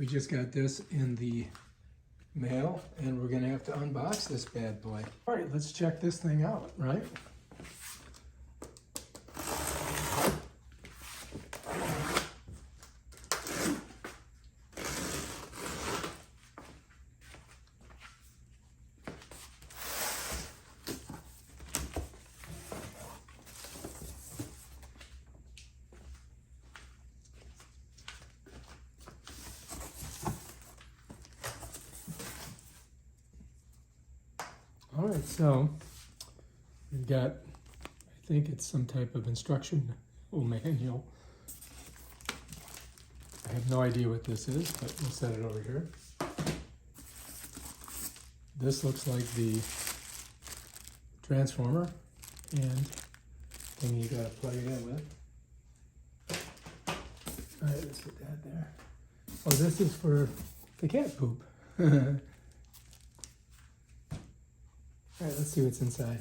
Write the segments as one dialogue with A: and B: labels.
A: we just got this in the mail, and we're gonna have to unbox this bad boy. All right, let's check this thing out, right? All right, so we've got, I think it's some type of instruction manual. I have no idea what this is, but we'll set it over here. This looks like the transformer and thing you gotta plug it in with. All right, let's put that there. Oh, this is for the cat poop. All right, let's see what's inside.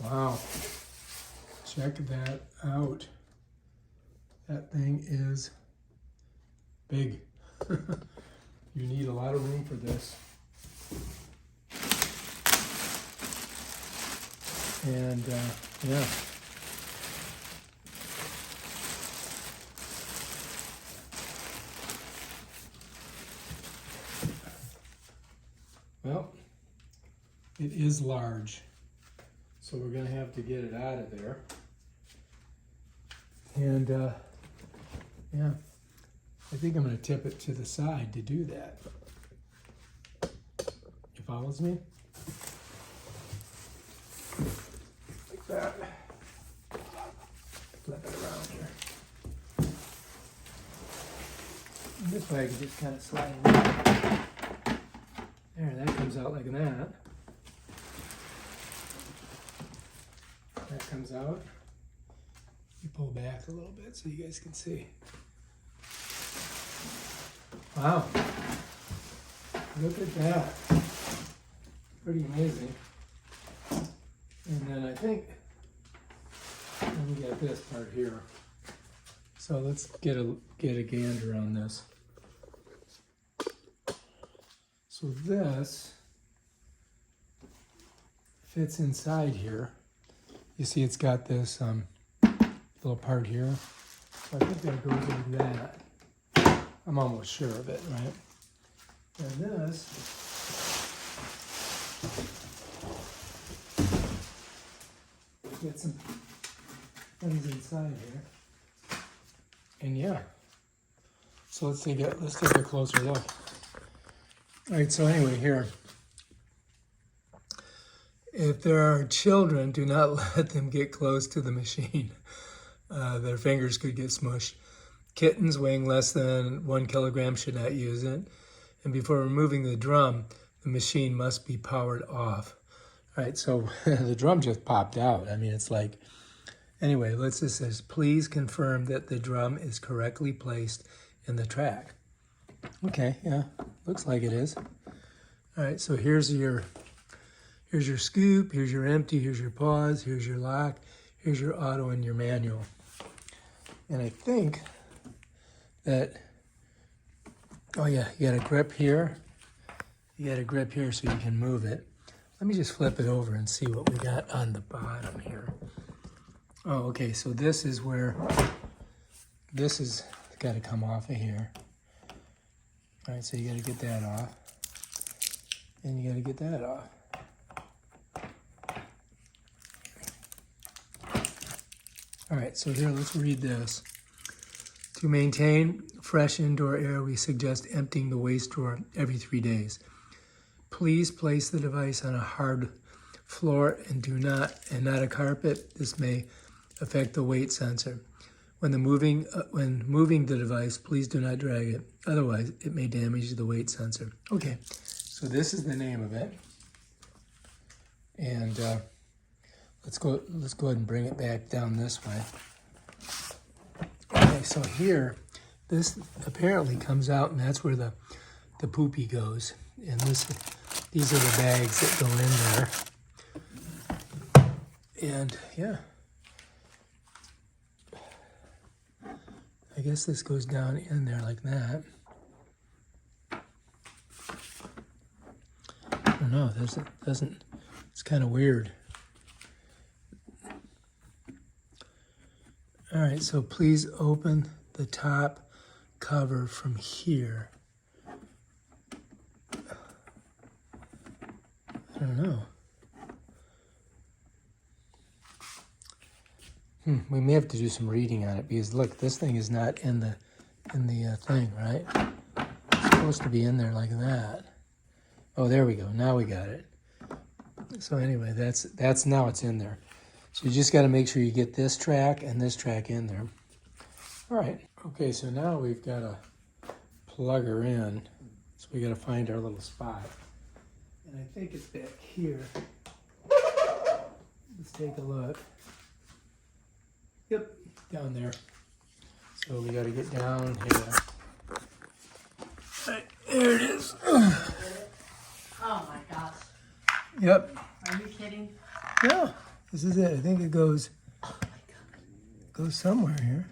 A: Wow, check that out. That thing is big. You need a lot of room for this. And yeah. Well, it is large, so we're going to have to get it out of there. And yeah, I think I'm going to tip it to the side to do that. You follows me? Like that. Flip it around here. And this way I can just kind of slide it in. There, that comes out like that. That comes out. You pull back a little bit so you guys can see. Wow. Look at that. Pretty amazing. And then I think we got this part here. So let's get a gander on this. So this fits inside here. You see it's got this little part here. So I think that goes like that. I'm almost sure of it, right? And this get some things inside here. And yeah. So let's take a closer look. All right, so anyway, here. If there are children, do not let them get close to the machine. Their fingers could get smushed. Kittens weighing less than 1 kilogram should not use it. And before removing the drum, the machine must be powered off. All right, so the drum just popped out. I mean, it's like, anyway, let's just say, please confirm that the drum is correctly placed in the track. Okay, yeah, looks like it is. All right, so here's your scoop, here's your empty, here's your pause, here's your lock, here's your auto and your manual. And I think that, oh yeah, you got a grip here. You got a grip here so you can move it. Let me just flip it over and see what we got on the bottom here. Oh, okay, so this is where, this is got to come off of here. All right, so you got to get that off. And you got to get that off. All right, so here, let's read this. To maintain fresh indoor air, we suggest emptying the waste drawer every 3 days. Please place the device on a hard floor and not a carpet. This may affect the weight sensor. When moving the device, please do not drag it. Otherwise, it may damage the weight sensor. Okay, so this is the name of it. And let's go ahead and bring it back down this way. Okay, so here, this apparently comes out, and that's where the poopy goes. And these are the bags that go in there. And yeah. I guess this goes down in there like that. I don't know, doesn't, it's kind of weird. All right, so please open the top cover from here. I don't know. We may have to do some reading on it because look, this thing is not in the thing, right? It's supposed to be in there like that. Oh, there we go. Now we got it. So anyway, that's now it's in there. So you just got to make sure you get this track and this track in there. All right. Okay, so now we've got to plug her in. So we got to find our little spot. And I think it's back here. Let's take a look. Yep, down there. So we got to get down here. Right, there it is.
B: Oh my gosh.
A: Yep.
B: Are you kidding?
A: No, this is it. I think it goes.
B: Oh my God.
A: Goes somewhere here.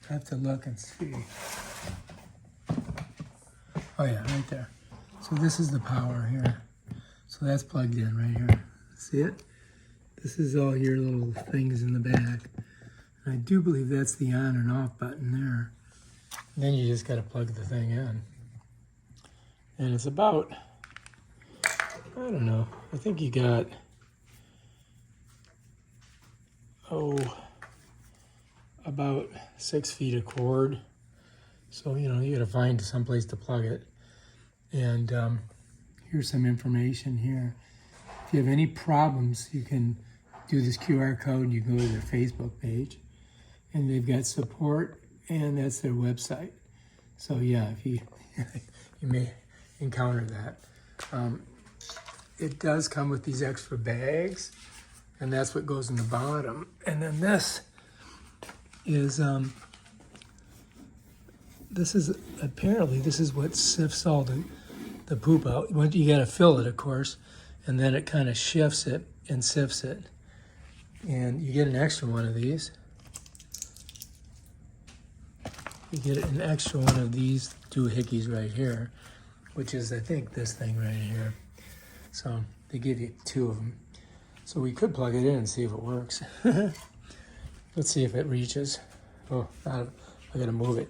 A: I have to look and see. Oh yeah, right there. So this is the power here. So that's plugged in right here. See it? This is all your little things in the back. And I do believe that's the on and off button there. And then you just got to plug the thing in. And it's about, I don't know, I think you got, about 6 feet of cord. So, you know, you got to find someplace to plug it. And here's some information here. If you have any problems, you can do this QR code. You go to their Facebook page, and they've got support, and that's their website. So yeah, if you you may encounter that. It does come with these extra bags, and that's what goes in the bottom. And then this is apparently this is what sifts all the poop out. You got to fill it, of course, and then it kind of shifts it and sifts it. And you get an extra one of these. You get an extra one of these doohickeys right here, which is, I think, this thing right here. So they give you 2 of them. So we could plug it in and see if it works. Let's see if it reaches. Oh, I gotta move it.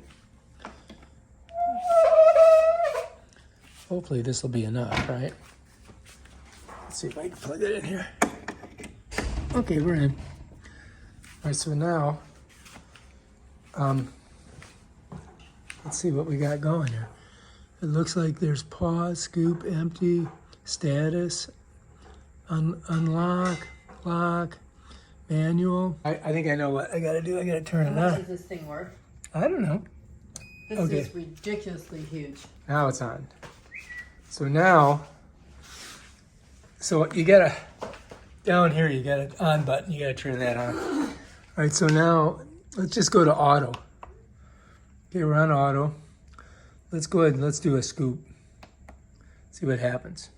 A: Hopefully this will be enough, right? Let's see if I can plug it in here. Okay, we're in. All right, so now, let's see what we got going here. It looks like there's pause, scoop, empty, status, unlock, lock, manual. I think I know what I gotta do. I gotta turn it
B: How much
A: on.
B: is this thing worth?
A: I don't know.
B: This
A: Okay.
B: is ridiculously huge.
A: Now it's on. So now, so you gotta, down here you got an on button, you gotta turn that on. All right, so now let's just go to auto. Okay, we're on auto. Let's go ahead and let's do a scoop. See what happens.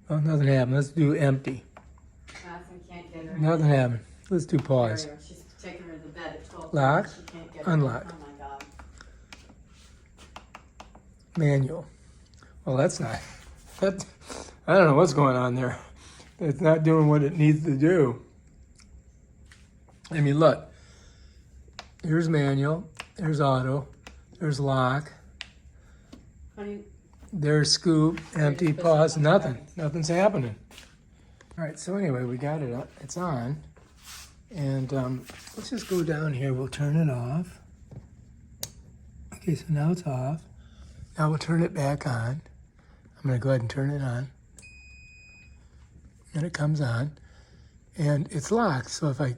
A: Oh, nothing happened. Let's do empty.
B: Madison can't get her.
A: Nothing happened. Let's do pause.
B: She's taking her to bed at 12.
A: Lock,
B: She can't get her.
A: unlock.
B: Oh my God.
A: Manual. Well, that's not, I don't know what's going on there. It's not doing what it needs to do. I mean, look, here's manual, there's auto, there's lock,
B: Honey,
A: there's scoop, empty,
B: supposed to
A: pause,
B: know
A: nothing.
B: buttons.
A: Nothing's happening. All right, so anyway, we got it up, it's on. And let's just go down here, we'll turn it off. Okay, so now it's off. Now we'll turn it back on. I'm gonna go ahead and turn it on. And it comes on. And it's locked, so if I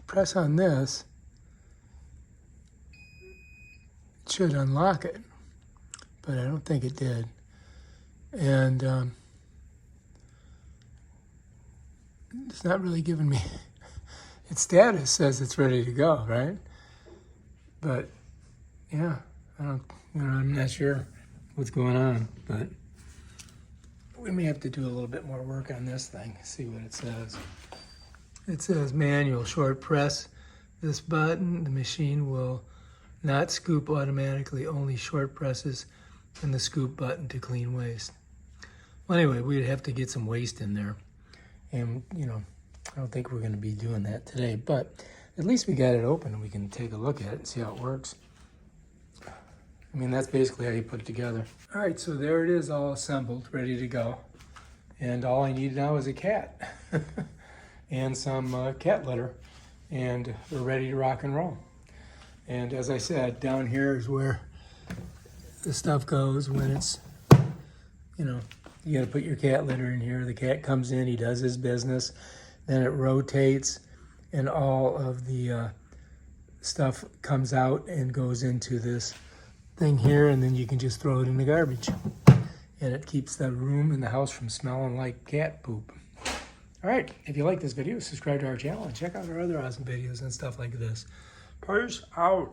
A: press on this, it should unlock it. But I don't think it did. And it's not really giving me, its status says it's ready to go, right? But yeah, I'm not sure what's going on, but we may have to do a little bit more work on this thing, see what it says. It says manual, short press this button, the machine will not scoop automatically, only short presses and the scoop button to clean waste. Well, anyway, we'd have to get some waste in there. And, you know, I don't think we're going to be doing that today, but at least we got it open and we can take a look at it and see how it works. I mean, that's basically how you put it together. All right, so there it is, all assembled, ready to go. And all I need now is a cat and some cat litter, and we're ready to rock and roll. And as I said, down here is where the stuff goes when it's, you know, you got to put your cat litter in here. The cat comes in, he does his business, then it rotates, and all of the stuff comes out and goes into this thing here, and then you can just throw it in the garbage. And it keeps the room and the house from smelling like cat poop. All right, if you like this video, subscribe to our channel and check out our other awesome videos and stuff like this. Peace out.